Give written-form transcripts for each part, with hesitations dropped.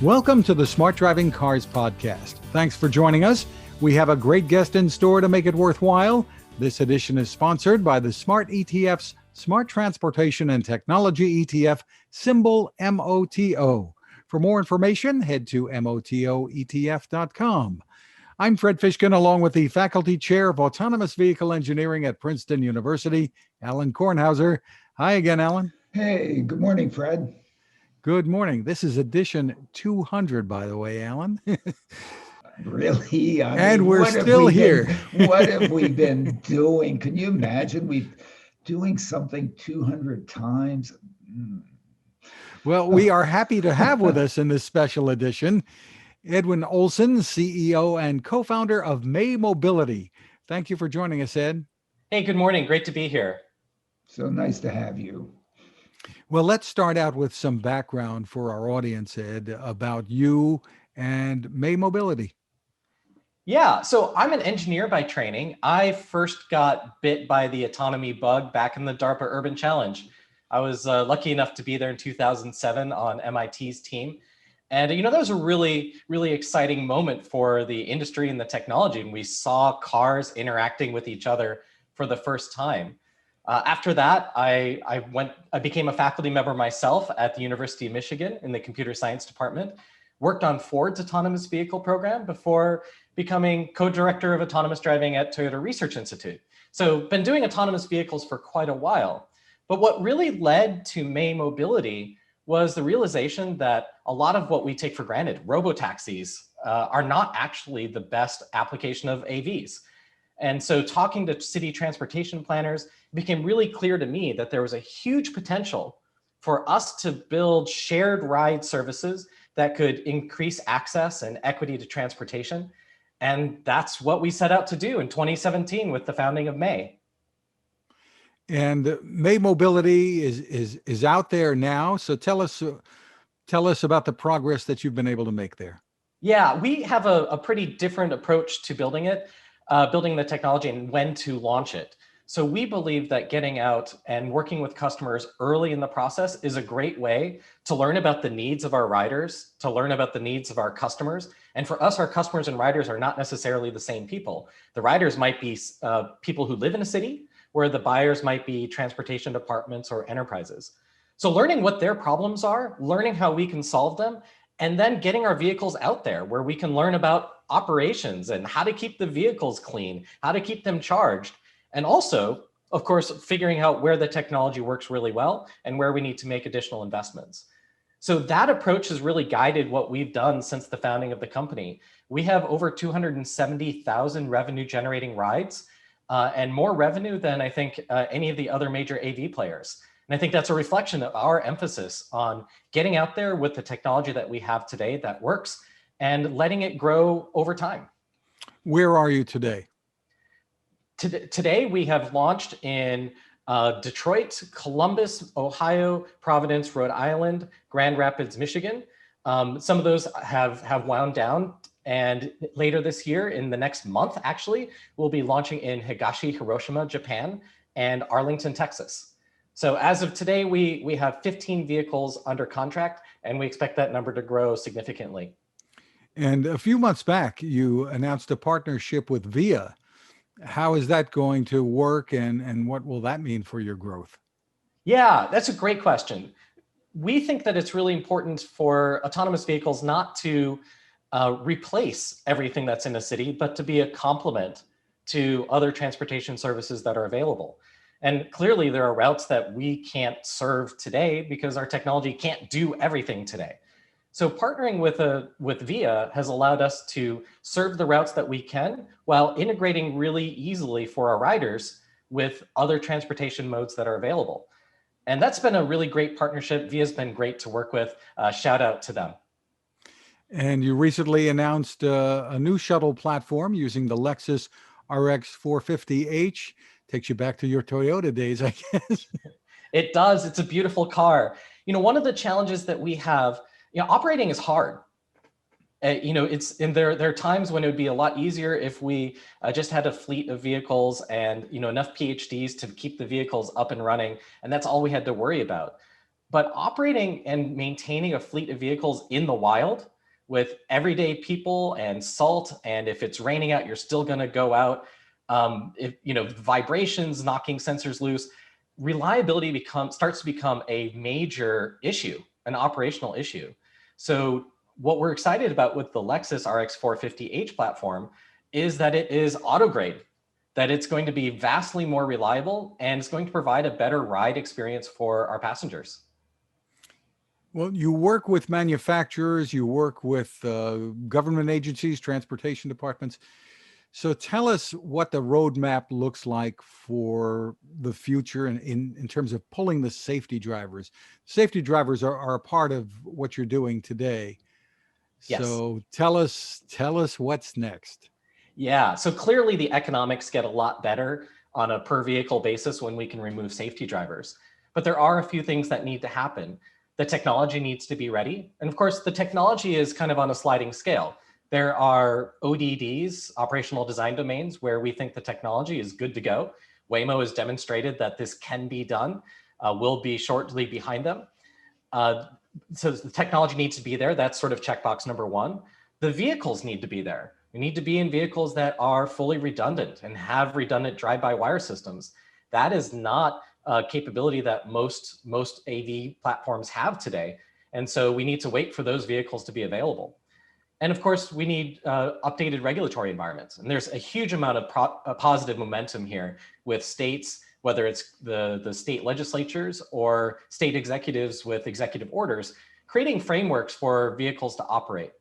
Welcome to the Smart Driving Cars podcast. Thanks for joining us. We have a great guest in store to make it worthwhile. This edition is sponsored by the Smart ETF's Smart Transportation and Technology ETF, symbol MOTO. For more information, head to motoetf.com. I'm Fred Fishkin, along with the Faculty Chair of Autonomous Vehicle Engineering at Princeton University, Alain Kornhauser. Hi again, Alain. Hey, good morning, Fred. Good morning. This is edition 200, by the way, Alain. Really? And we're still here. What have we been doing? Can you imagine we doing something 200 times? Well, we are happy to have with us in this special edition Edwin Olson, CEO and co-founder of May Mobility. Thank you for joining us, Ed. Hey, good morning. Great to be here. So nice to have you. Well, let's start out with some background for our audience, Ed, about you and May Mobility. Yeah, so I'm an engineer by training. I first got bit by the autonomy bug back in the DARPA Urban Challenge. I was lucky enough to be there in 2007 on MIT's team. And, that was a really, really exciting moment for the industry and the technology. And we saw cars interacting with each other for the first time. After that, I became a faculty member myself at the University of Michigan in the computer science department, worked on Ford's autonomous vehicle program before becoming co-director of autonomous driving at Toyota Research Institute. So been doing autonomous vehicles for quite a while. But what really led to May Mobility was the realization that a lot of what we take for granted, robotaxis, are not actually the best application of AVs. And so talking to city transportation planners, it became really clear to me that there was a huge potential for us to build shared ride services that could increase access and equity to transportation. And that's what we set out to do in 2017 with the founding of May. And May Mobility is out there now. So tell us about the progress that you've been able to make there. Yeah, we have a pretty different approach to building it. Building the technology and when to launch it. So we believe that getting out and working with customers early in the process is a great way to learn about the needs of our riders, to learn about the needs of our customers. And for us, our customers and riders are not necessarily the same people. The riders might be people who live in a city, where the buyers might be transportation departments or enterprises. So learning what their problems are, learning how we can solve them, and then getting our vehicles out there where we can learn about operations and how to keep the vehicles clean, how to keep them charged. And also, of course, figuring out where the technology works really well and where we need to make additional investments. So that approach has really guided what we've done since the founding of the company. We have over 270,000 revenue generating rides and more revenue than I think any of the other major AV players. And I think that's a reflection of our emphasis on getting out there with the technology that we have today that works and letting it grow over time. Where are you today? Today, we have launched in Detroit, Columbus, Ohio, Providence, Rhode Island, Grand Rapids, Michigan. Some of those have wound down. And later this year, in the next month, actually, we'll be launching in Higashi, Hiroshima, Japan, and Arlington, Texas. So as of today, we have 15 vehicles under contract, and we expect that number to grow significantly. And a few months back, you announced a partnership with VIA. How is that going to work, and what will that mean for your growth? Yeah, that's a great question. We think that it's really important for autonomous vehicles not to replace everything that's in a city, but to be a complement to other transportation services that are available. And clearly there are routes that we can't serve today because our technology can't do everything today. So partnering with VIA has allowed us to serve the routes that we can while integrating really easily for our riders with other transportation modes that are available. And that's been a really great partnership. VIA's been great to work with. Shout out to them. And you recently announced a new shuttle platform using the Lexus RX 450h. Takes you back to your Toyota days, I guess. It does. It's a beautiful car. One of the challenges that we have, operating is hard. There are times when it would be a lot easier if we just had a fleet of vehicles and enough PhDs to keep the vehicles up and running, and that's all we had to worry about. But operating and maintaining a fleet of vehicles in the wild with everyday people and salt, and if it's raining out, you're still going to go out. If vibrations, knocking sensors loose, reliability starts to become a major issue, an operational issue. So what we're excited about with the Lexus RX 450h platform is that it is auto grade, that it's going to be vastly more reliable, and it's going to provide a better ride experience for our passengers. Well, you work with manufacturers, you work with government agencies, transportation departments. So tell us what the roadmap looks like for the future in terms of pulling the safety drivers. Safety drivers are a part of what you're doing today. Yes. So tell us what's next. Yeah, so clearly the economics get a lot better on a per vehicle basis when we can remove safety drivers. But there are a few things that need to happen. The technology needs to be ready. And of course, the technology is kind of on a sliding scale. There are ODDs, operational design domains, where we think the technology is good to go. Waymo has demonstrated that this can be done. We'll be shortly behind them. So the technology needs to be there. That's sort of checkbox number one. The vehicles need to be there. We need to be in vehicles that are fully redundant and have redundant drive-by-wire systems. That is not a capability that most AV platforms have today. And so we need to wait for those vehicles to be available. And of course, we need updated regulatory environments. And there's a huge amount of positive momentum here with states, whether it's the state legislatures or state executives with executive orders, creating frameworks for vehicles to operate.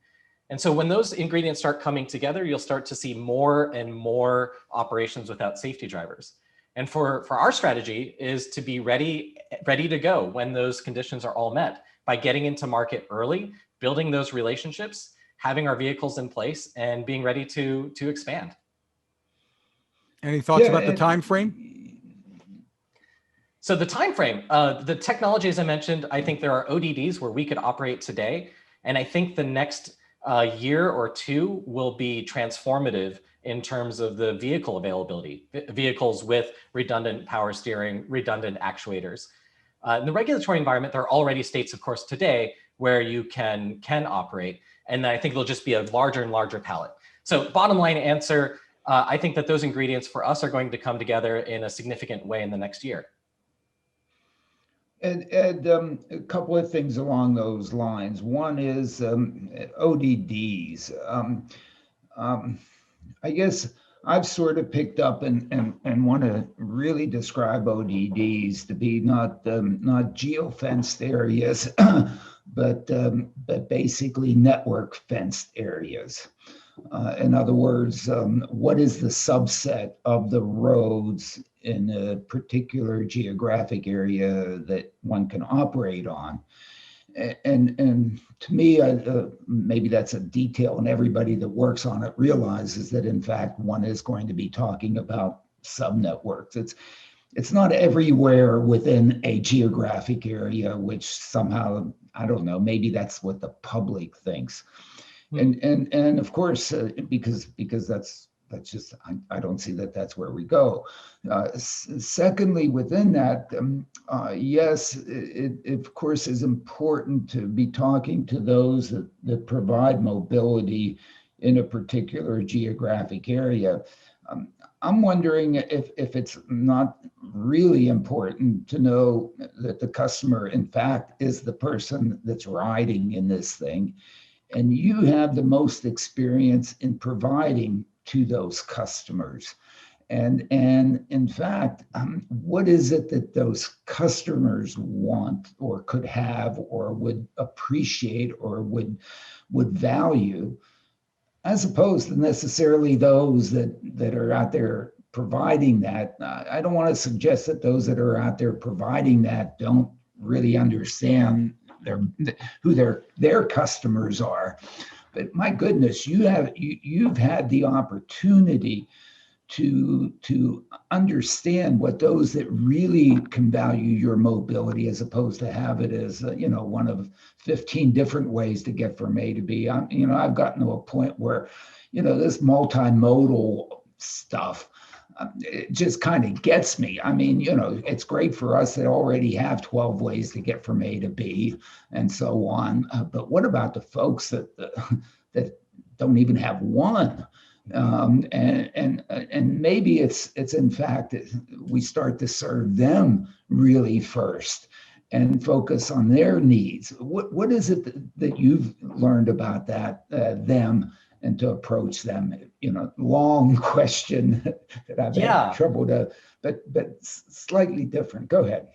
And so when those ingredients start coming together, you'll start to see more and more operations without safety drivers. And for our strategy is to be ready to go when those conditions are all met by getting into market early, building those relationships, having our vehicles in place, and being ready to expand. Any thoughts about the time frame? So the time frame, the technology, as I mentioned, I think there are ODDs where we could operate today. And I think the next year or two will be transformative in terms of the vehicle availability, vehicles with redundant power steering, redundant actuators. In the regulatory environment, there are already states, of course, today where you can operate. And I think it'll just be a larger and larger palette. So bottom line answer, I think that those ingredients for us are going to come together in a significant way in the next year. Ed, a couple of things along those lines. One is ODDs. I guess I've sort of picked up and want to really describe ODDs to be not geo-fenced areas, but basically network fenced areas. In other words, what is the subset of the roads in a particular geographic area that one can operate on? And to me, maybe that's a detail, and everybody that works on it realizes that, in fact, one is going to be talking about subnetworks. It's not everywhere within a geographic area, which somehow, I don't know, maybe that's what the public thinks. And of course, because that's just, I don't see that that's where we go. Secondly, within that, yes, it of course is important to be talking to those that provide mobility in a particular geographic area. I'm wondering if it's not really important to know that the customer, in fact, is the person that's riding in this thing. And you have the most experience in providing to those customers. And in fact, what is it that those customers want or could have or would appreciate or would value, as opposed to necessarily those that are out there providing that? I don't want to suggest that those that are out there providing that don't really understand who their customers are. But my goodness, you've had the opportunity to understand what those that really can value your mobility, as opposed to have it as one of 15 different ways to get from A to B. I've gotten to a point where this multimodal stuff, it just kind of gets me. I mean, it's great for us that already have 12 ways to get from A to B and so on. But what about the folks that don't even have one? And maybe it's in fact we start to serve them really first and focus on their needs. What is it that you've learned about them and to approach them? Long question that I've had trouble but slightly different. Go ahead.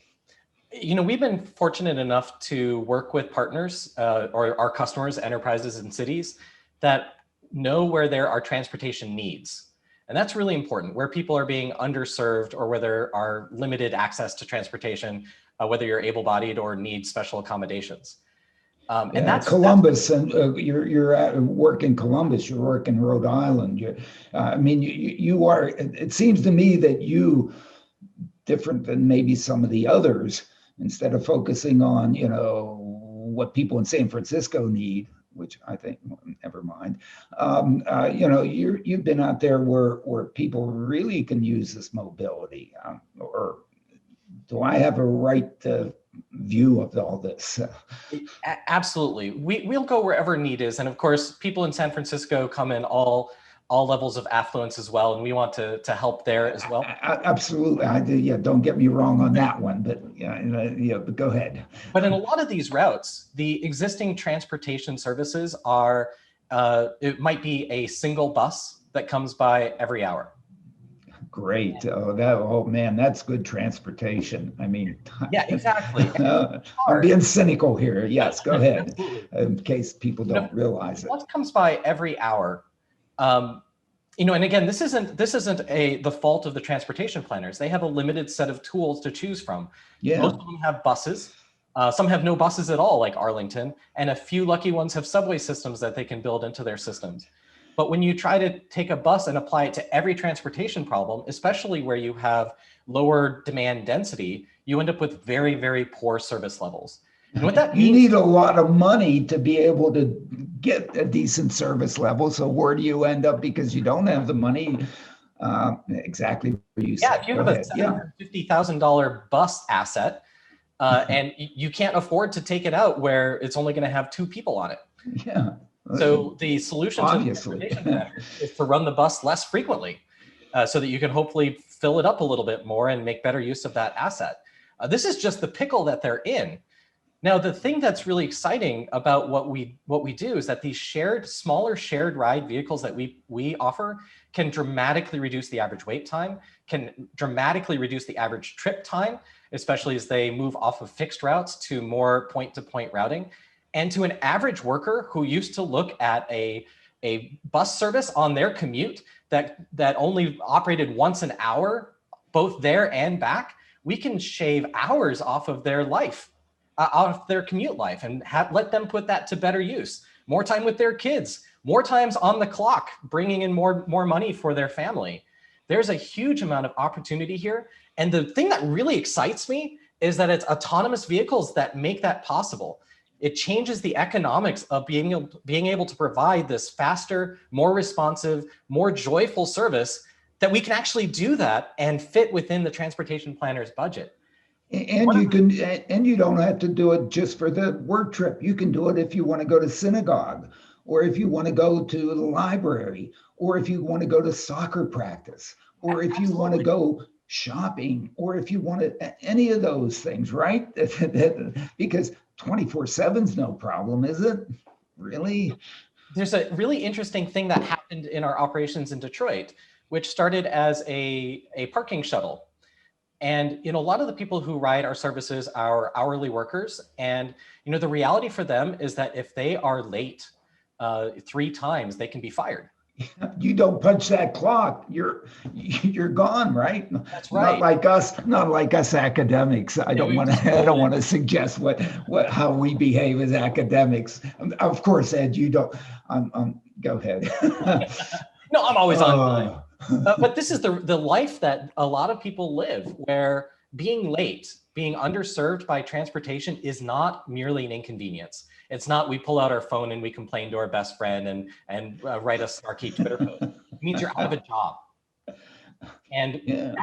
We've been fortunate enough to work with partners or our customers, enterprises and cities that know where there are transportation needs. And that's really important, where people are being underserved or where there are limited access to transportation, whether you're able-bodied or need special accommodations. And that's Columbus, and you're at work in Columbus. You work in Rhode Island. You are. It seems to me that you, different than maybe some of the others, instead of focusing on what people in San Francisco need, which I think, never mind. You've been out there where people really can use this mobility. Or do I have a right view of all this? Absolutely. We'll go wherever need is. And of course, people in San Francisco come in all levels of affluence as well. And we want to help there as well. Absolutely. Don't get me wrong on that one, but but go ahead. But in a lot of these routes, the existing transportation services are, it might be a single bus that comes by every hour. Great. Oh man, that's good transportation. I mean, yeah, exactly. I'm being cynical here. Yes, go ahead. In case people don't realize it. What comes by every hour? And again, this isn't the fault of the transportation planners. They have a limited set of tools to choose from. Yeah. Most of them have buses. Some have no buses at all, like Arlington, and a few lucky ones have subway systems that they can build into their systems. But when you try to take a bus and apply it to every transportation problem, especially where you have lower demand density, you end up with very, very poor service levels. And what that means, you need a lot of money to be able to get a decent service level. So where do you end up because you don't have the money? Exactly what you said. Yeah, if you have a $750,000 bus asset and you can't afford to take it out where it's only going to have 2 people on it. Yeah. So the solution to the transportation is to run the bus less frequently so that you can hopefully fill it up a little bit more and make better use of that asset. This is just the pickle that they're in. Now, the thing that's really exciting about what we do is that these smaller shared ride vehicles that we offer can dramatically reduce the average wait time, can dramatically reduce the average trip time, especially as they move off of fixed routes to more point-to-point routing. And to an average worker who used to look at a bus service on their commute that only operated once an hour, both there and back, we can shave hours off of their life, out of their commute life, and let them put that to better use. More time with their kids, more times on the clock, bringing in more money for their family. There's a huge amount of opportunity here. And the thing that really excites me is that it's autonomous vehicles that make that possible. It changes the economics of being able to provide this faster, more responsive, more joyful service that we can actually do that and fit within the transportation planner's budget. And you don't have to do it just for the work trip. You can do it if you want to go to synagogue, or if you want to go to the library, or if you want to go to soccer practice, or if you want to go shopping, or if you want to, any of those things, right? Because 24/7 is no problem, is it? Really? There's a really interesting thing that happened in our operations in Detroit, which started as a parking shuttle. And a lot of the people who ride our services are hourly workers. And the reality for them is that if they are late 3 times, they can be fired. You don't punch that clock, you're gone, right? That's right. Not like us academics. I don't want to suggest how we behave as academics. Of course, Ed, you don't. Go ahead. No, I'm always on time. But this is the life that a lot of people live, where being late, being underserved by transportation is not merely an inconvenience. It's not we pull out our phone and we complain to our best friend and write a snarky Twitter post. It means you're out of a job. And Yeah.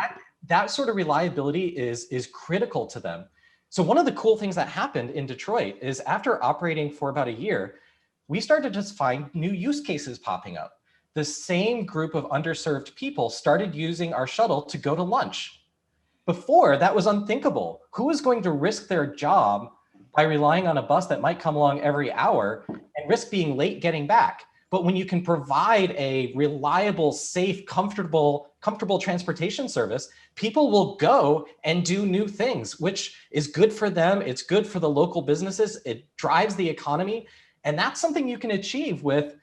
that sort of reliability is critical to them. So one of the cool things that happened in Detroit is after operating for about a year, we started to just find new use cases popping up. The same group of underserved people started using our shuttle to go to lunch. Before, that was unthinkable. Who was going to risk their job by relying on a bus that might come along every hour and risk being late getting back? But when you can provide a reliable, safe, comfortable transportation service, people will go and do new things, which is good for them. It's good for the local businesses. It drives the economy. And that's something you can achieve with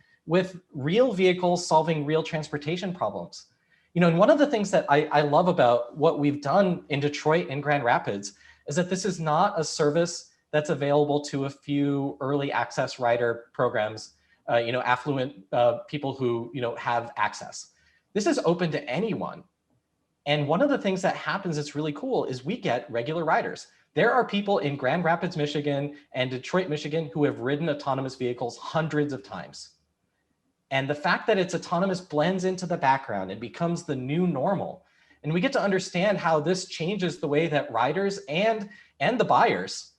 real vehicles solving real transportation problems. You know, and one of the things that I love about what we've done in Detroit and Grand Rapids is that this is not a service that's available to a few early access rider programs, affluent people who, have access. This is open to anyone. And one of the things that happens that's really cool is we get regular riders. There are people in Grand Rapids, Michigan and Detroit, Michigan who have ridden autonomous vehicles hundreds of times. And the fact that it's autonomous blends into the background and becomes the new normal. And we get to understand how this changes the way that riders and the buyers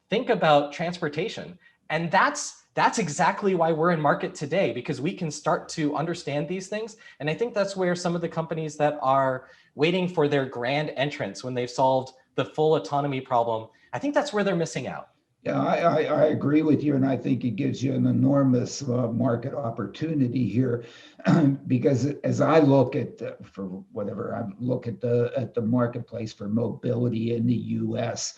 think about transportation. And that's exactly why we're in market today, because we can start to understand these things. And I think that's where some of the companies that are waiting for their grand entrance when they've solved the full autonomy problem, I think that's where they're missing out. Yeah, I agree with you, and I think it gives you an enormous market opportunity here, because as I look at I look at the marketplace for mobility in the U.S.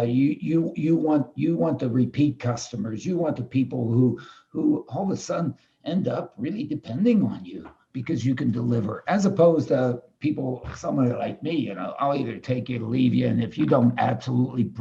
You want the repeat customers. You want the people who all of a sudden end up really depending on you because you can deliver, as opposed to people, somebody like me. I'll either take you or leave you, and if you don't absolutely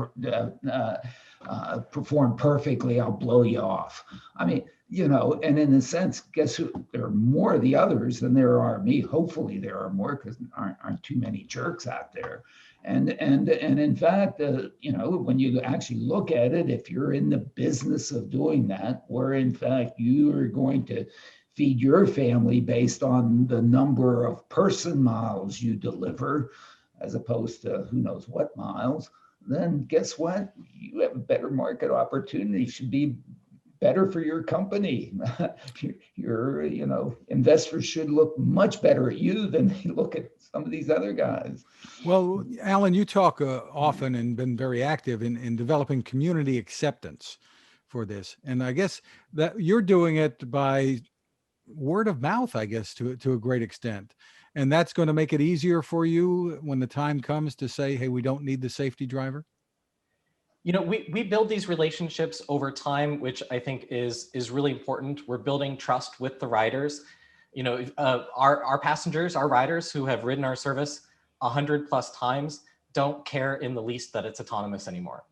perform perfectly, I'll blow you off. I mean, and in a sense, guess who? There are more of the others than there are me. Hopefully, there are more, because there aren't too many jerks out there. And in fact, when you actually look at it, if you're in the business of doing that, where in fact you are going to feed your family based on the number of person miles you deliver, as opposed to who knows what miles, then guess what? You have a better market opportunity. Should be better for your company. Your investors should look much better at you than they look at some of these other guys. Well, Alan, you talk often and been very active in developing community acceptance for this. And I guess that you're doing it by word of mouth, I guess, to a great extent. And that's going to make it easier for you when the time comes to say, hey, we don't need the safety driver? We build these relationships over time, which I think is really important. We're building trust with the riders. Our passengers, our riders who have ridden our service 100+ times don't care in the least that it's autonomous anymore.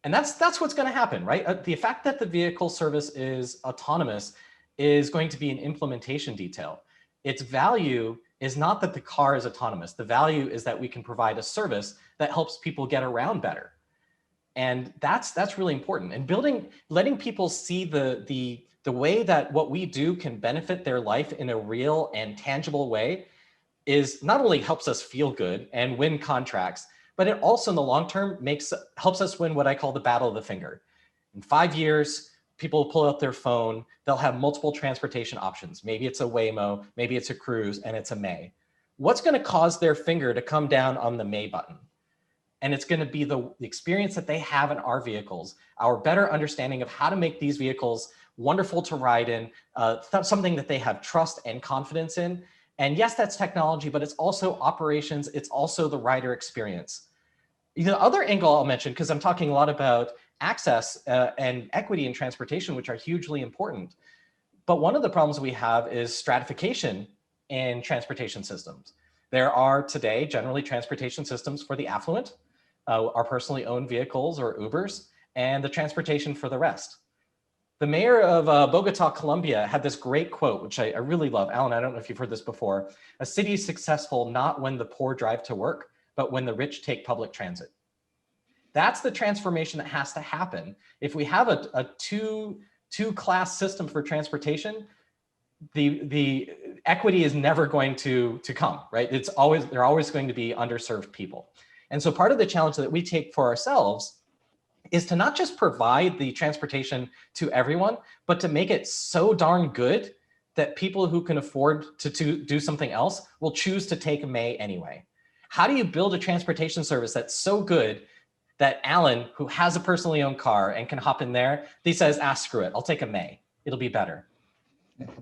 And that's what's going to happen, right? The fact that the vehicle service is autonomous is going to be an implementation detail. Its value is not that the car is autonomous. The value is that we can provide a service that helps people get around better. And that's really important. And letting people see the way that what we do can benefit their life in a real and tangible way is not only helps us feel good and win contracts, but it also in the long term helps us win what I call the battle of the finger. In 5 years, people pull out their phone, they'll have multiple transportation options. Maybe it's a Waymo, maybe it's a Cruise, and it's a May. What's going to cause their finger to come down on the May button? And it's going to be the experience that they have in our vehicles, our better understanding of how to make these vehicles wonderful to ride in, something that they have trust and confidence in. And yes, that's technology, but it's also operations. It's also the rider experience. The other angle I'll mention, because I'm talking a lot about access and equity in transportation, which are hugely important. But one of the problems we have is stratification in transportation systems. There are today generally transportation systems for the affluent, our personally owned vehicles or Ubers, and the transportation for the rest. The mayor of Bogota, Colombia had this great quote, which I really love. Alan, I don't know if you've heard this before. A city is successful not when the poor drive to work, but when the rich take public transit. That's the transformation that has to happen. If we have a two-class system for transportation, the equity is never going to come, right? There are always going to be underserved people. And so part of the challenge that we take for ourselves is to not just provide the transportation to everyone, but to make it so darn good that people who can afford to do something else will choose to take May anyway. How do you build a transportation service that's so good that Alan, who has a personally owned car and can hop in there, he says, screw it, I'll take a May. It'll be better.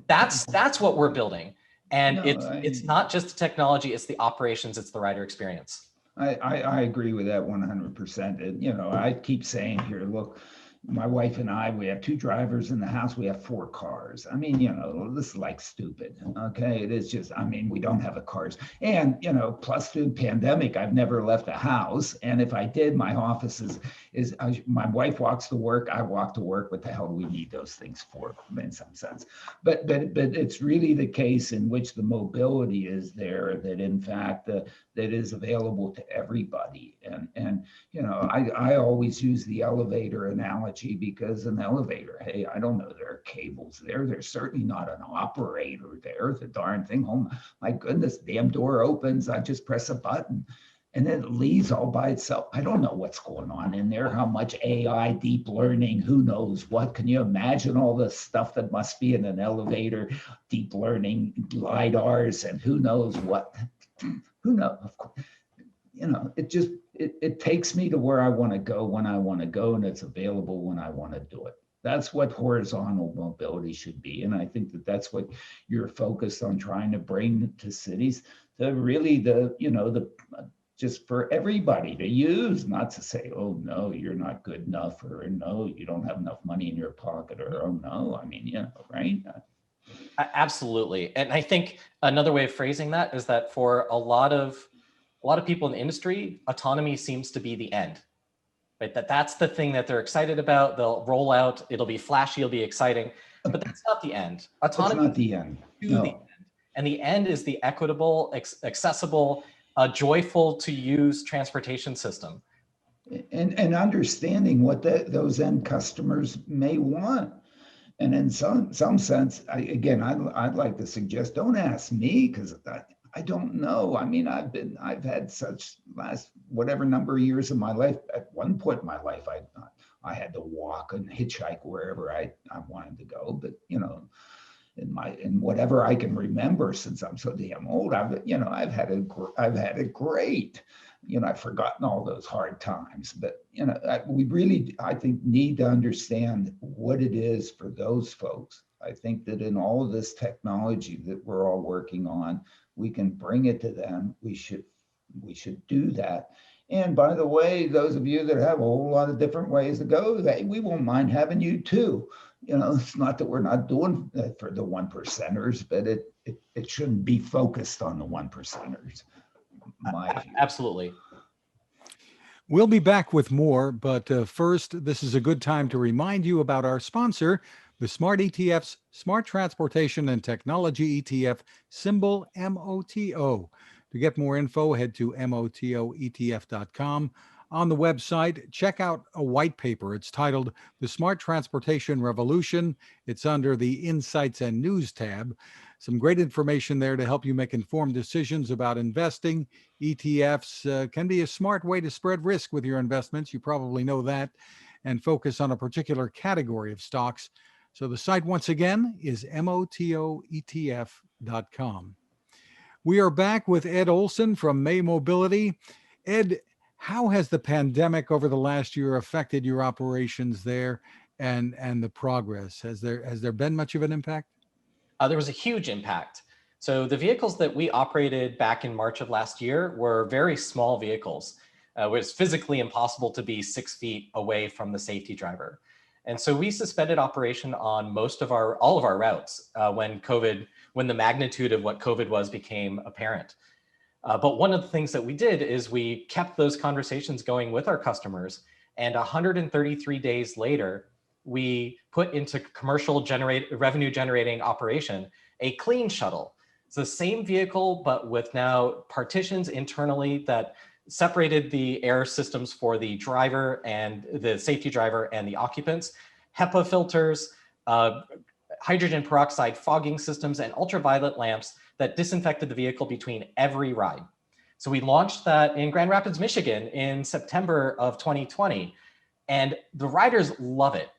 That's what we're building. And it's not just the technology, it's the operations, it's the rider experience. I agree with that 100%. And, I keep saying here, look, my wife and I, we have 2 drivers in the house. We have 4 cars. I mean, this is like stupid. Okay. It is just, we don't have the cars. And, plus through pandemic, I've never left the house. And if I did, my office is my wife walks to work. I walk to work. What the hell do we need those things for in some sense? But it's really the case in which the mobility is there that in fact, that is available to everybody. And I always use the elevator analogy because an elevator, hey, I don't know, there are cables there. There's certainly not an operator there. The darn thing, oh my goodness, damn door opens. I just press a button and then it leaves all by itself. I don't know what's going on in there, how much AI, deep learning, who knows what. Can you imagine all the stuff that must be in an elevator, deep learning, LiDARs, and who knows what? Who knows? Of course, it takes me to where I want to go when I want to go, and it's available when I want to do it. That's what horizontal mobility should be. And I think that that's what you're focused on trying to bring to cities, to really just for everybody to use, not to say, oh no, you're not good enough, or no, you don't have enough money in your pocket, or oh no, right? Absolutely. And I think another way of phrasing that is that for a lot of people in the industry, autonomy seems to be the end, right? That's the thing that they're excited about. They'll roll out, it'll be flashy, it'll be exciting, but that's not the end. Autonomy is not the end. No. The end. And the end is the equitable, accessible, joyful to use transportation system. And understanding what those end customers may want. And in some sense, I'd like to suggest, don't ask me, because I don't know. I've had such last whatever number of years of my life. At one point in my life, I had to walk and hitchhike wherever I wanted to go. But in whatever I can remember, since I'm so damn old, I've had it great. I've forgotten all those hard times. But we really, I think, need to understand what it is for those folks. I think that in all of this technology that we're all working on, we can bring it to them. We should do that. And by the way, those of you that have a whole lot of different ways to go, we won't mind having you too. It's not that we're not doing that for the 1%ers, but it shouldn't be focused on the 1%ers. Absolutely. We'll be back with more, but first, this is a good time to remind you about our sponsor, the Smart ETF's Smart Transportation and Technology ETF, symbol MOTO. To get more info, head to motoetf.com. On the website, check out a white paper. It's titled The Smart Transportation Revolution. It's under the Insights and News tab. Some great information there to help you make informed decisions about investing. ETFs can be a smart way to spread risk with your investments. You probably know that, and focus on a particular category of stocks. So the site, once again, is motoetf.com. We are back with Ed Olson from May Mobility. Ed, how has the pandemic over the last year affected your operations there and the progress? Has there been much of an impact? There was a huge impact. So the vehicles that we operated back in March of last year were very small vehicles. It was physically impossible to be 6 feet away from the safety driver. And so we suspended operation on all of our routes when the magnitude of what COVID was became apparent. But one of the things that we did is we kept those conversations going with our customers. And 133 days later, we put into commercial revenue generating operation a clean shuttle. It's the same vehicle, but with now partitions internally that separated the air systems for the driver and the safety driver and the occupants, HEPA filters, hydrogen peroxide fogging systems and ultraviolet lamps that disinfected the vehicle between every ride. So we launched that in Grand Rapids, Michigan in September of 2020, and the riders love it.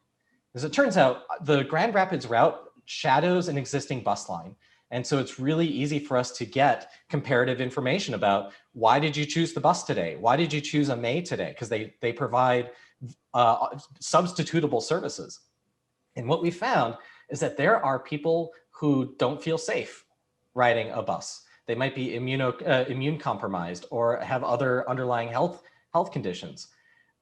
As it turns out, the Grand Rapids route shadows an existing bus line. And so it's really easy for us to get comparative information about why did you choose the bus today? Why did you choose a May today? Because they provide substitutable services. And what we found is that there are people who don't feel safe riding a bus. They might be immune compromised or have other underlying health conditions,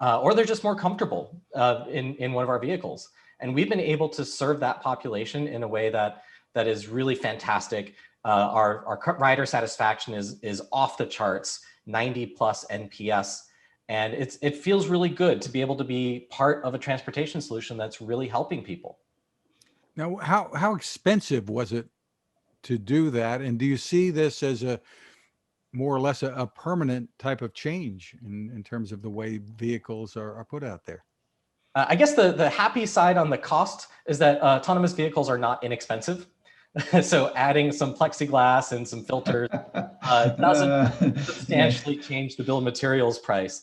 or they're just more comfortable in one of our vehicles. And we've been able to serve that population in a way that is really fantastic. Our rider satisfaction is off the charts, 90 plus NPS. And it feels really good to be able to be part of a transportation solution that's really helping people. Now, how expensive was it to do that? And do you see this as a more or less a permanent type of change in terms of the way vehicles are put out there? I guess the happy side on the cost is that autonomous vehicles are not inexpensive. So adding some plexiglass and some filters doesn't substantially change the bill of materials price.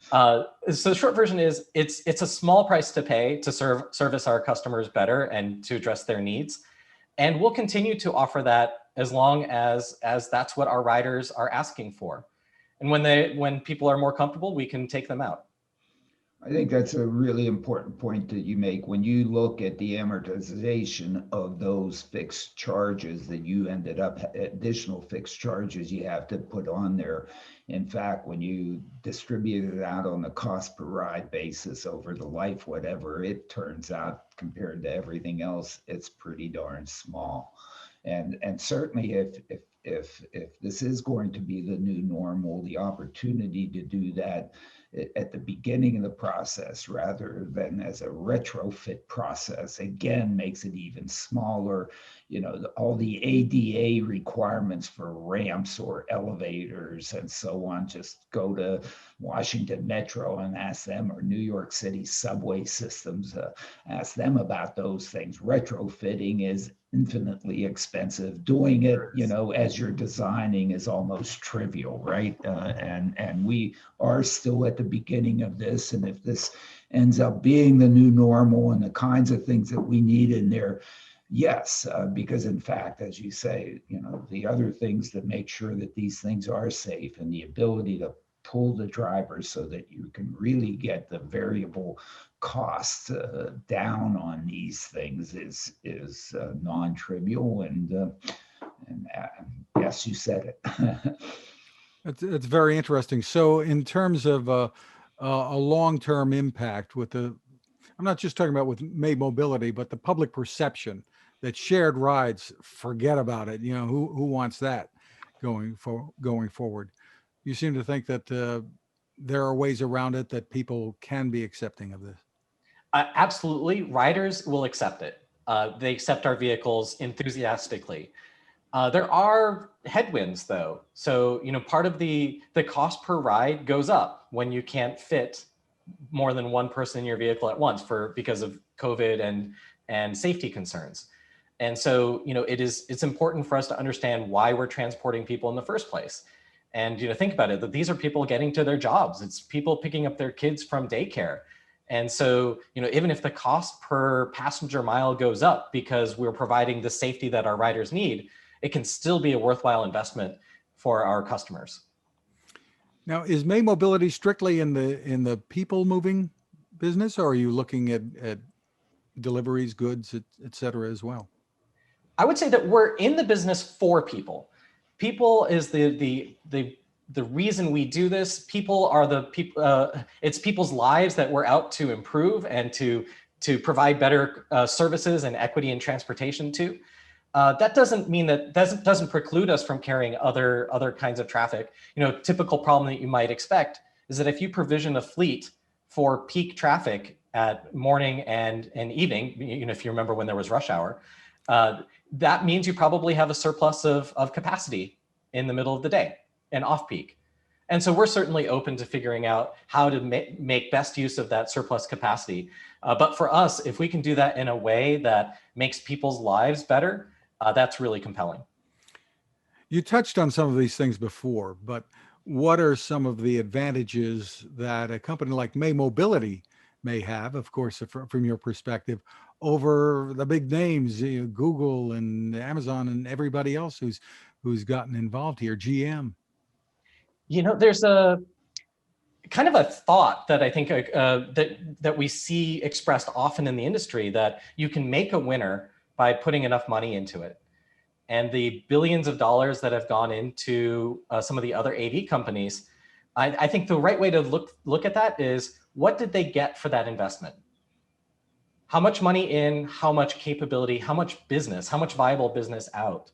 So the short version is it's a small price to pay to service our customers better and to address their needs. And we'll continue to offer that as long as that's what our riders are asking for. And when people are more comfortable, we can take them out. I think that's a really important point that you make. When you look at the amortization of those fixed charges that you ended up, additional fixed charges you have to put on there. In fact, when you distribute it out on the cost per ride basis over the life, whatever, it turns out compared to everything else, it's pretty darn small. And certainly if this is going to be the new normal, the opportunity to do that at the beginning of the process rather than as a retrofit process, again, makes it even smaller. You know, all the ADA requirements for ramps or elevators and so on, just go to Washington Metro and ask them, or New York City subway systems, ask them about those things. Retrofitting is infinitely expensive. Doing it, you know, as you're designing is almost trivial, right? And we are still at the beginning of this. And if this ends up being the new normal and the kinds of things that we need in there, yes, because in fact, as you say, you know, the other things that make sure that these things are safe and the ability to pull the driver so that you can really get the variable costs down on these things is non-trivial. And yes, you said it. It's very interesting. So in terms of a long-term impact with I'm not just talking about with May Mobility, but the public perception that shared rides, forget about it. You know, who wants that going forward? You seem to think that there are ways around it that people can be accepting of this. Absolutely, riders will accept it. They accept our vehicles enthusiastically. There are headwinds though. So, you know, part of the cost per ride goes up when you can't fit more than one person in your vehicle at once because of COVID and safety concerns. And so, you know, it's important for us to understand why we're transporting people in the first place. And, you know, think about it, that these are people getting to their jobs. It's people picking up their kids from daycare. And so, you know, even if the cost per passenger mile goes up because we're providing the safety that our riders need, it can still be a worthwhile investment for our customers. Now, is May Mobility strictly in the people moving business, or are you looking at deliveries, goods, et cetera, as well? I would say that we're in the business for people. People is the reason we do this. People are the people. It's people's lives that we're out to improve and to provide better services and equity in transportation to. That doesn't mean that doesn't preclude us from carrying other kinds of traffic. You know, typical problem that you might expect is that if you provision a fleet for peak traffic at morning and evening, you know, if you remember when there was rush hour, that means you probably have a surplus of capacity in the middle of the day and off peak. And so we're certainly open to figuring out how to make best use of that surplus capacity. But for us, if we can do that in a way that makes people's lives better, that's really compelling. You touched on some of these things before, but what are some of the advantages that a company like May Mobility may have, of course, from your perspective, over the big names, Google and Amazon and everybody else who's gotten involved here, GM? There's a kind of a thought that I think that we see expressed often in the industry, that you can make a winner by putting enough money into it. And the billions of dollars that have gone into some of the other AV companies, I think the right way to look at that is, what did they get for that investment? How much money in, how much capability, how much business, how much viable business out?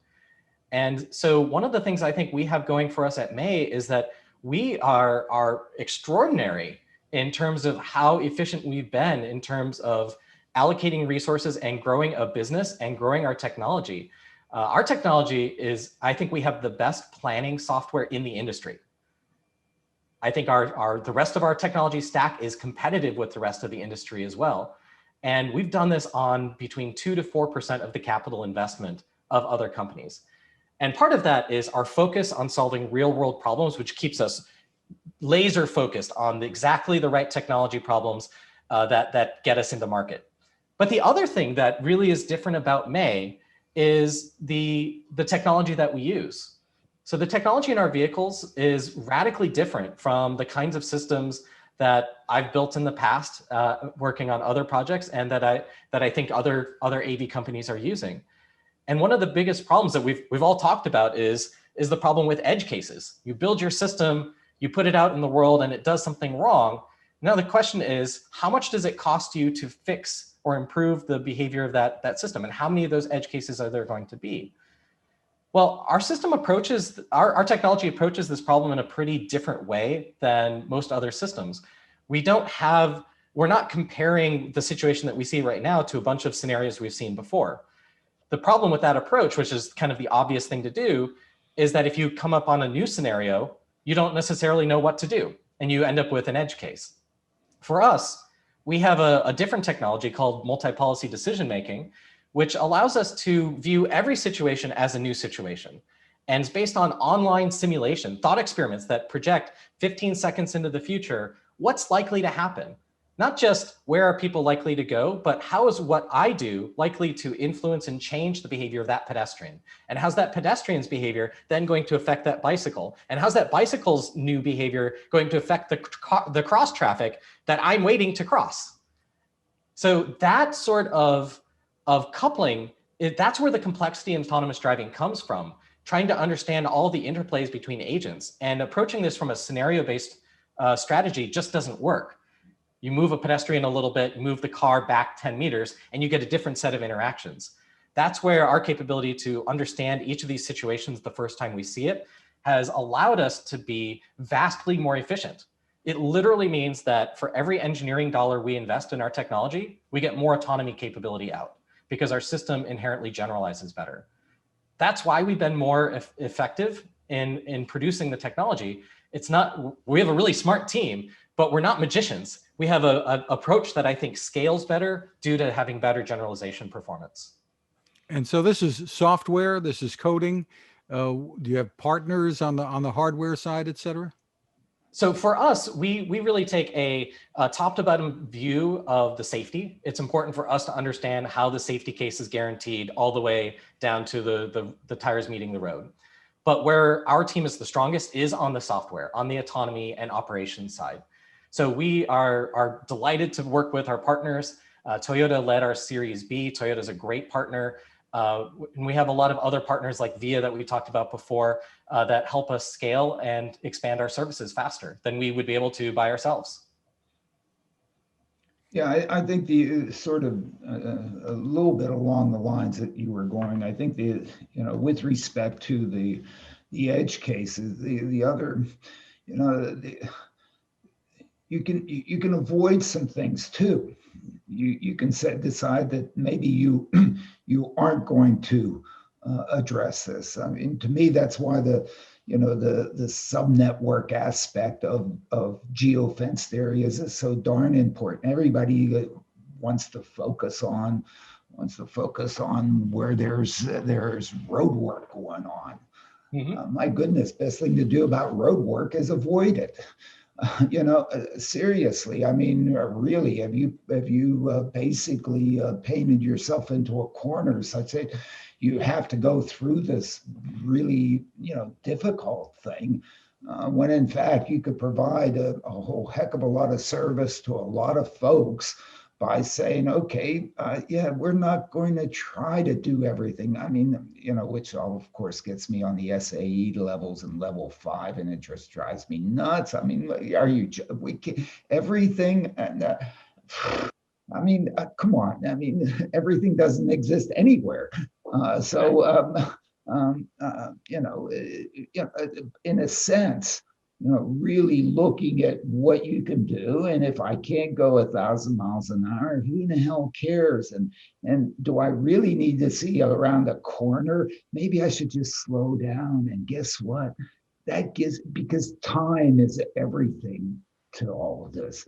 And so one of the things I think we have going for us at May is that we are extraordinary in terms of how efficient we've been in terms of allocating resources and growing a business and growing our technology. Our technology is, I think we have the best planning software in the industry. I think the rest of our technology stack is competitive with the rest of the industry as well. And we've done this on between 2 to 4% of the capital investment of other companies. And part of that is our focus on solving real world problems, which keeps us laser focused on exactly the right technology problems that get us into market. But the other thing that really is different about May is the technology that we use. So the technology in our vehicles is radically different from the kinds of systems that I've built in the past, working on other projects, and that I think other AV companies are using. And one of the biggest problems that we've all talked about is the problem with edge cases. You build your system, you put it out in the world, and it does something wrong. Now the question is, how much does it cost you to fix or improve the behavior of that system? And how many of those edge cases are there going to be? Well, our technology approaches this problem in a pretty different way than most other systems. We're not comparing the situation that we see right now to a bunch of scenarios we've seen before. The problem with that approach, which is kind of the obvious thing to do, is that if you come up on a new scenario, you don't necessarily know what to do, and you end up with an edge case. For us, we have a different technology called multi-policy decision-making, which allows us to view every situation as a new situation. And it's based on online simulation, thought experiments that project 15 seconds into the future, what's likely to happen? Not just where are people likely to go, but how is what I do likely to influence and change the behavior of that pedestrian? And how's that pedestrian's behavior then going to affect that bicycle? And how's that bicycle's new behavior going to affect the cross traffic that I'm waiting to cross? So that sort of coupling, that's where the complexity in autonomous driving comes from, trying to understand all the interplays between agents. And approaching this from a scenario-based strategy just doesn't work. You move a pedestrian a little bit, move the car back 10 meters, and you get a different set of interactions. That's where our capability to understand each of these situations the first time we see it has allowed us to be vastly more efficient. It literally means that for every engineering dollar we invest in our technology, we get more autonomy capability out because our system inherently generalizes better. That's why we've been more effective in producing the technology. We have a really smart team, but we're not magicians. We have an approach that I think scales better due to having better generalization performance. And so this is software, this is coding. Do you have partners on the hardware side, et cetera? So for us, we really take a top to bottom view of the safety. It's important for us to understand how the safety case is guaranteed all the way down to the tires meeting the road. But where our team is the strongest is on the software, on the autonomy and operations side. So we are delighted to work with our partners. Toyota led our Series B. Toyota is a great partner. And we have a lot of other partners like VIA that we talked about before that help us scale and expand our services faster than we would be able to by ourselves. Yeah, I think the sort of a little bit along the lines that you were going. I think with respect to the edge cases, the other, you can avoid some things too. You can decide that maybe you aren't going to address this. I mean, to me, that's why the subnetwork aspect of geofenced areas is so darn important. Everybody wants to focus on where there's road work going on. My goodness, best thing to do about road work is avoid it. Seriously, I mean, really, have you basically painted yourself into a corner such that you have to go through this really, difficult thing, when in fact you could provide a whole heck of a lot of service to a lot of folks by saying, okay, we're not going to try to do everything. I mean, which of course gets me on the SAE levels and level 5, and it just drives me nuts. I mean, everything? And I mean, come on. I mean, everything doesn't exist anywhere. In a sense, really looking at what you can do. And if I can't go 1,000 miles an hour, who the hell cares? And do I really need to see around a corner? Maybe I should just slow down. And guess what? Because time is everything to all of this.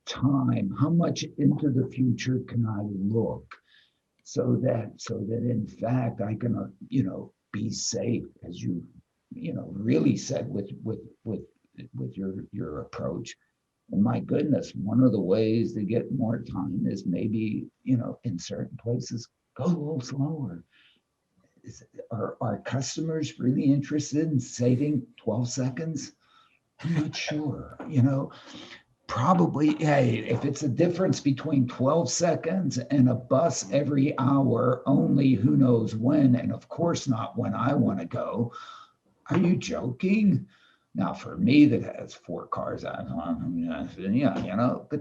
Time, how much into the future can I look so that in fact I can, be safe, as you really said with your approach. And my goodness, one of the ways to get more time is maybe, in certain places, go a little slower. Are customers really interested in saving 12 seconds? I'm not sure, Probably, hey, if it's a difference between 12 seconds and a bus every hour, only who knows when, and of course not when I want to go. Are you joking? Now, for me, that has 4 cars, but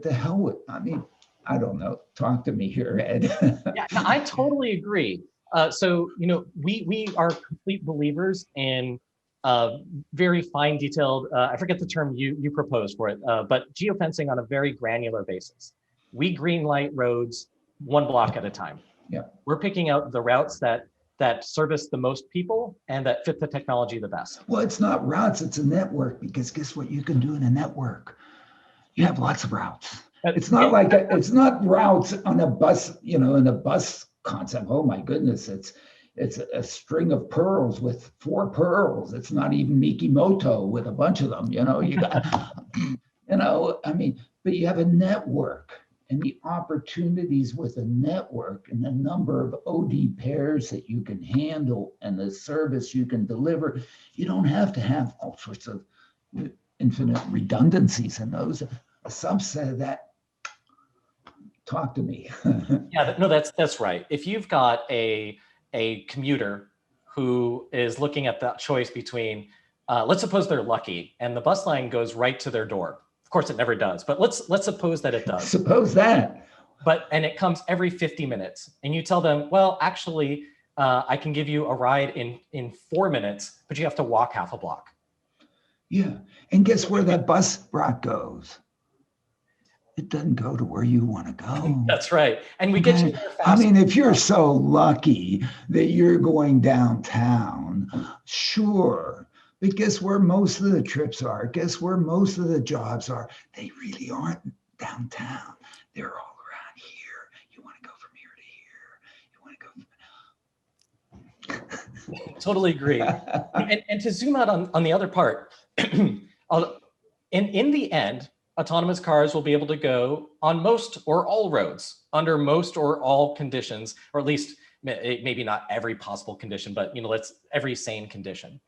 the hell with, I mean, I don't know. Talk to me here, Ed. Yeah, I totally agree. So, we are complete believers in very fine detailed, I forget the term you proposed for it, but geofencing on a very granular basis. We green light roads 1 block at a time. Yeah. We're picking out the routes that service the most people and that fit the technology the best. Well, it's not routes, it's a network, because guess what you can do in a network? You have lots of routes. It's not it's not routes on a bus, in a bus concept. Oh my goodness, it's a string of pearls with 4 pearls. It's not even Mikimoto with a bunch of them, you got, I mean, but you have a network, and the opportunities with a network and the number of OD pairs that you can handle and the service you can deliver. You don't have to have all sorts of infinite redundancies in those. A subset of that, talk to me. Yeah, no, that's right. If you've got a commuter who is looking at that choice between, let's suppose they're lucky and the bus line goes right to their door. Of course, it never does, but let's suppose that it does. Suppose that. And it comes every 50 minutes, and you tell them, well, actually, I can give you a ride in 4 minutes, but you have to walk half a block. Yeah, and guess where that bus route goes? It doesn't go to where you want to go. That's right. And we get you there faster. I mean, if you're so lucky that you're going downtown, sure. But guess where most of the trips are? Guess where most of the jobs are? They really aren't downtown. They're all around here. You want to go from here to here. You want to go. Totally agree. and to zoom out on the other part, in the end, autonomous cars will be able to go on most or all roads under most or all conditions, or at least maybe not every possible condition, but let's every sane condition.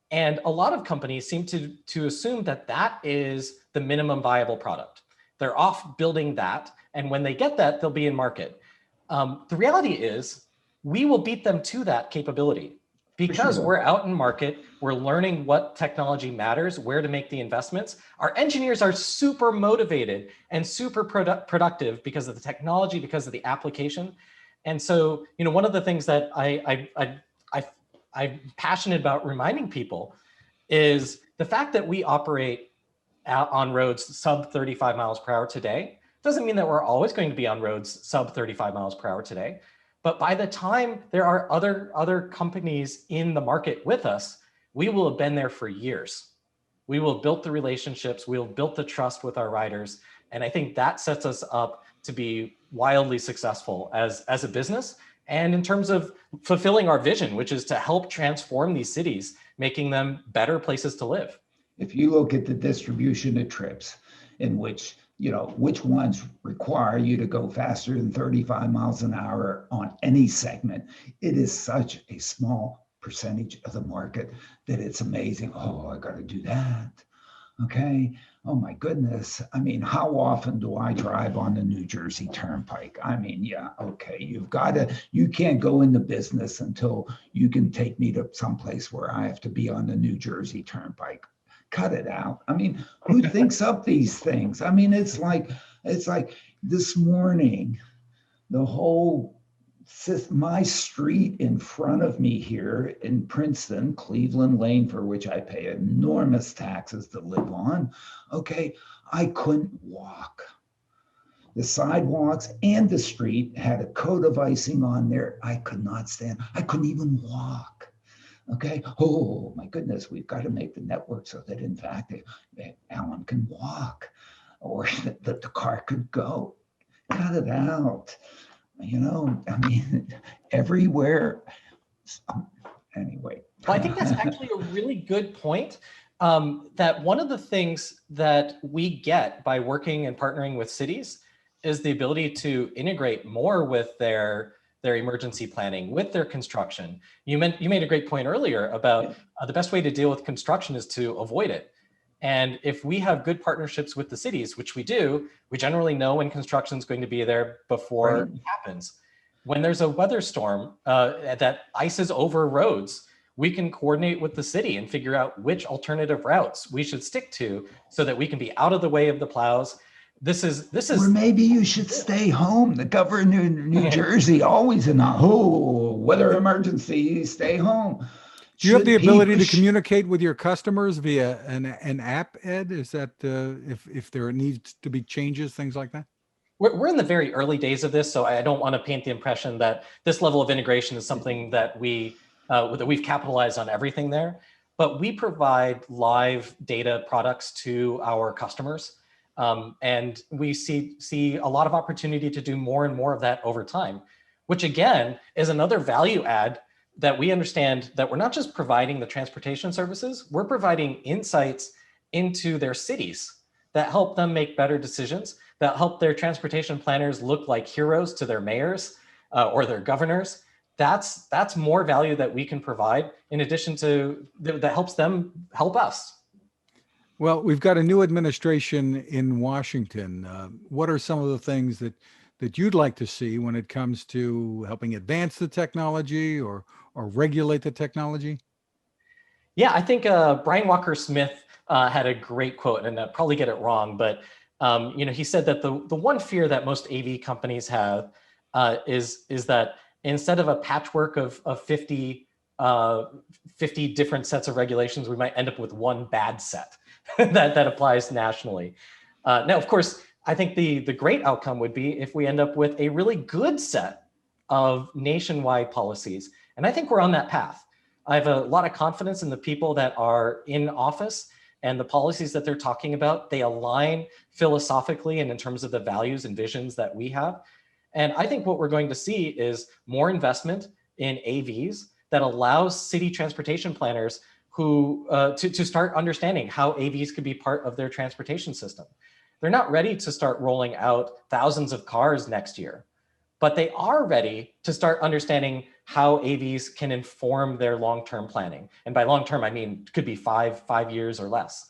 And a lot of companies seem to assume that is the minimum viable product. They're off building that, and when they get that, they'll be in market. The reality is, we will beat them to that capability because we're out in market. We're learning what technology matters, where to make the investments. Our engineers are super motivated and super productive because of the technology, because of the application. And so, one of the things that I'm passionate about reminding people is the fact that we operate out on roads sub 35 miles per hour today doesn't mean that we're always going to be on roads sub 35 miles per hour today. But by the time there are other companies in the market with us, we will have been there for years. We will have built the relationships, we will have built the trust with our riders. And I think that sets us up to be wildly successful as a business and in terms of fulfilling our vision, which is to help transform these cities, making them better places to live. If you look at the distribution of trips in which, which ones require you to go faster than 35 miles an hour on any segment, it is such a small percentage of the market that it's amazing. Oh, I got to do that. Okay. Oh my goodness. I mean, how often do I drive on the New Jersey Turnpike? I mean, yeah, okay. You can't go into business until you can take me to someplace where I have to be on the New Jersey Turnpike. Cut it out. I mean, who thinks up these things? I mean, it's like this morning, my street in front of me here in Princeton, Cleveland Lane, for which I pay enormous taxes to live on. Okay, I couldn't walk. The sidewalks and the street had a coat of icing on there. I could not stand. I couldn't even walk. Okay. Oh my goodness, we've got to make the network so that in fact Alan can walk, or that the car could go. Cut it out. I mean, everywhere. Anyway. Well, I think that's actually a really good point. That one of the things that we get by working and partnering with cities is the ability to integrate more with their emergency planning, with their construction. You made a great point earlier about the best way to deal with construction is to avoid it. And if we have good partnerships with the cities, which we do, we generally know when construction is going to be there before it happens. When there's a weather storm that ices over roads, we can coordinate with the city and figure out which alternative routes we should stick to so that we can be out of the way of the plows. This is. Or maybe you should stay home. The governor in New Jersey always weather emergency, stay home. Do you have the ability to communicate with your customers via an app, Ed? Is that if there needs to be changes, things like that? We're in the very early days of this, so I don't want to paint the impression that this level of integration is something that we've capitalized on everything there. But we provide live data products to our customers. And we see a lot of opportunity to do more and more of that over time, which again is another value add that we understand that we're not just providing the transportation services, we're providing insights into their cities that help them make better decisions, that help their transportation planners look like heroes to their mayors or their governors. That's more value that we can provide in addition to that helps them help us. Well, we've got a new administration in Washington. What are some of the things that you'd like to see when it comes to helping advance the technology or regulate the technology? Yeah, I think Brian Walker Smith had a great quote, and I'll probably get it wrong, but he said that the one fear that most AV companies have is that instead of a patchwork of 50 different sets of regulations, we might end up with one bad set that applies nationally. Now, of course, I think the great outcome would be if we end up with a really good set of nationwide policies. And I think we're on that path. I have a lot of confidence in the people that are in office and the policies that they're talking about. They align philosophically and in terms of the values and visions that we have. And I think what we're going to see is more investment in AVs that allows city transportation planners to start understanding how AVs could be part of their transportation system. They're not ready to start rolling out thousands of cars next year, but they are ready to start understanding how AVs can inform their long-term planning. And by long-term, I mean, it could be five years or less.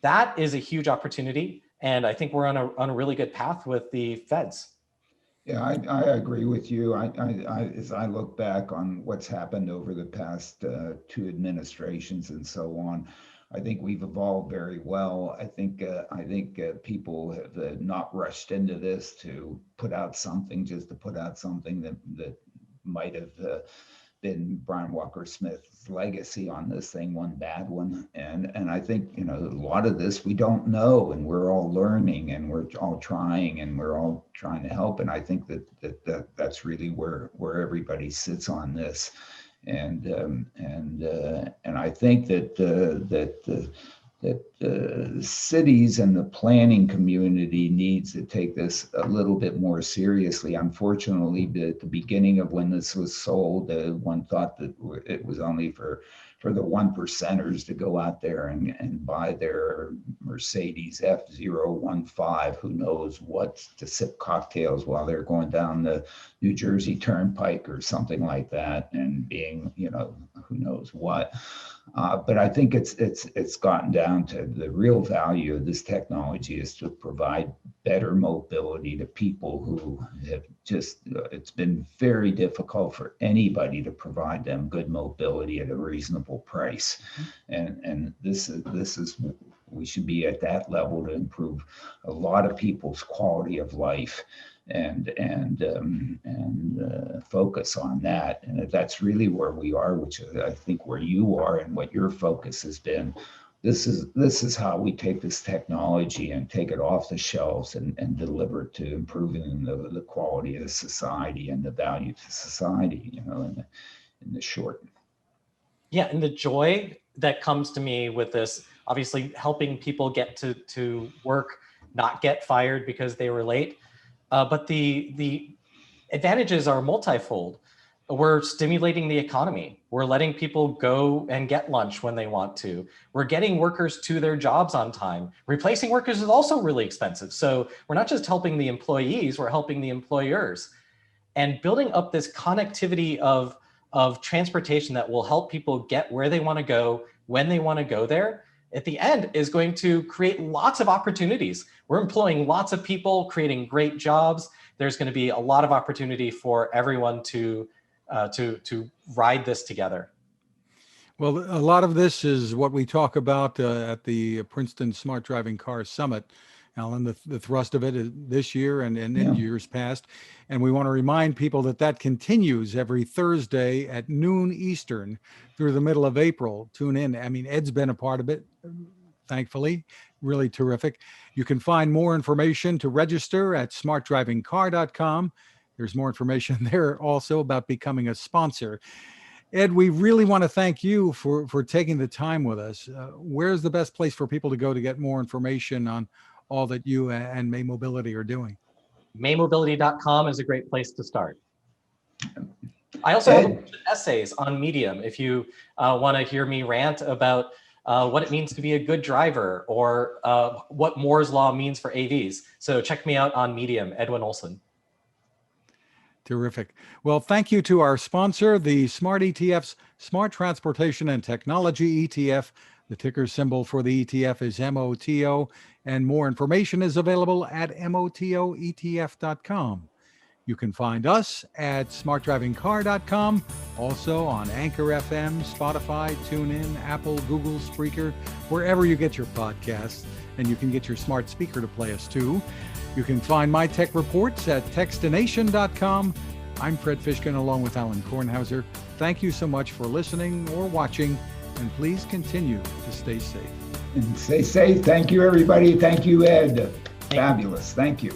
That is a huge opportunity. And I think we're on a really good path with the feds. Yeah, I agree with you. As I look back on what's happened over the past two administrations and so on, I think we've evolved very well. I think people have not rushed into this to put out something just to put out something that might have been Brian Walker Smith's legacy on this thing, one bad one. And I think, a lot of this we don't know, and we're all learning, and we're all trying, and we're all trying to help. And I think that's really where everybody sits on this. And I think that cities and the planning community needs to take this a little bit more seriously. Unfortunately, at the beginning of when this was sold, one thought that it was only for the 1%ers to go out there and buy their Mercedes F015, who knows what, to sip cocktails while they're going down the New Jersey Turnpike or something like that, and being, who knows what. But I think it's gotten down to the real value of this technology is to provide better mobility to people who have just, it's been very difficult for anybody to provide them good mobility at a reasonable price. And this is we should be at that level to improve a lot of people's quality of life and focus on that. And that's really where we are, which is, I think, where you are and what your focus has been. This is how we take this technology and take it off the shelves and deliver it to improving the quality of the society and the value to society, in the short. Yeah, and the joy that comes to me with this, obviously helping people get to work, not get fired because they were late. But the advantages are multifold. We're stimulating the economy. We're letting people go and get lunch when they want to. We're getting workers to their jobs on time. Replacing workers is also really expensive. So we're not just helping the employees, we're helping the employers. And building up this connectivity of transportation that will help people get where they want to go, when they want to go there, at the end is going to create lots of opportunities. We're employing lots of people, creating great jobs. There's going to be a lot of opportunity for everyone to ride this together. Well, a lot of this is what we talk about at the Princeton Smart Driving Car Summit, Alan. The thrust of it is this year and in years past. And we want to remind people that continues every Thursday at noon Eastern through the middle of April. Tune in. I mean, Ed's been a part of it, thankfully. Really terrific. You can find more information to register at smartdrivingcar.com. There's more information there also about becoming a sponsor. Ed, we really want to thank you for taking the time with us. Where's the best place for people to go to get more information on all that you and May Mobility are doing? Maymobility.com is a great place to start. I also have a bunch of essays on Medium if you want to hear me rant about what it means to be a good driver or what Moore's Law means for AVs. So check me out on Medium, Edwin Olson. Terrific. Well, thank you to our sponsor, the Smart ETF's Smart Transportation and Technology ETF. The ticker symbol for the ETF is MOTO, and more information is available at motoetf.com. You can find us at smartdrivingcar.com, also on Anchor FM, Spotify, TuneIn, Apple, Google, Spreaker, wherever you get your podcasts, and you can get your smart speaker to play us too. You can find my tech reports at techstination.com. I'm Fred Fishkin along with Alain Kornhauser. Thank you so much for listening or watching, and please continue to stay safe. And stay safe. Thank you, everybody. Thank you, Ed. Fabulous. Thank you.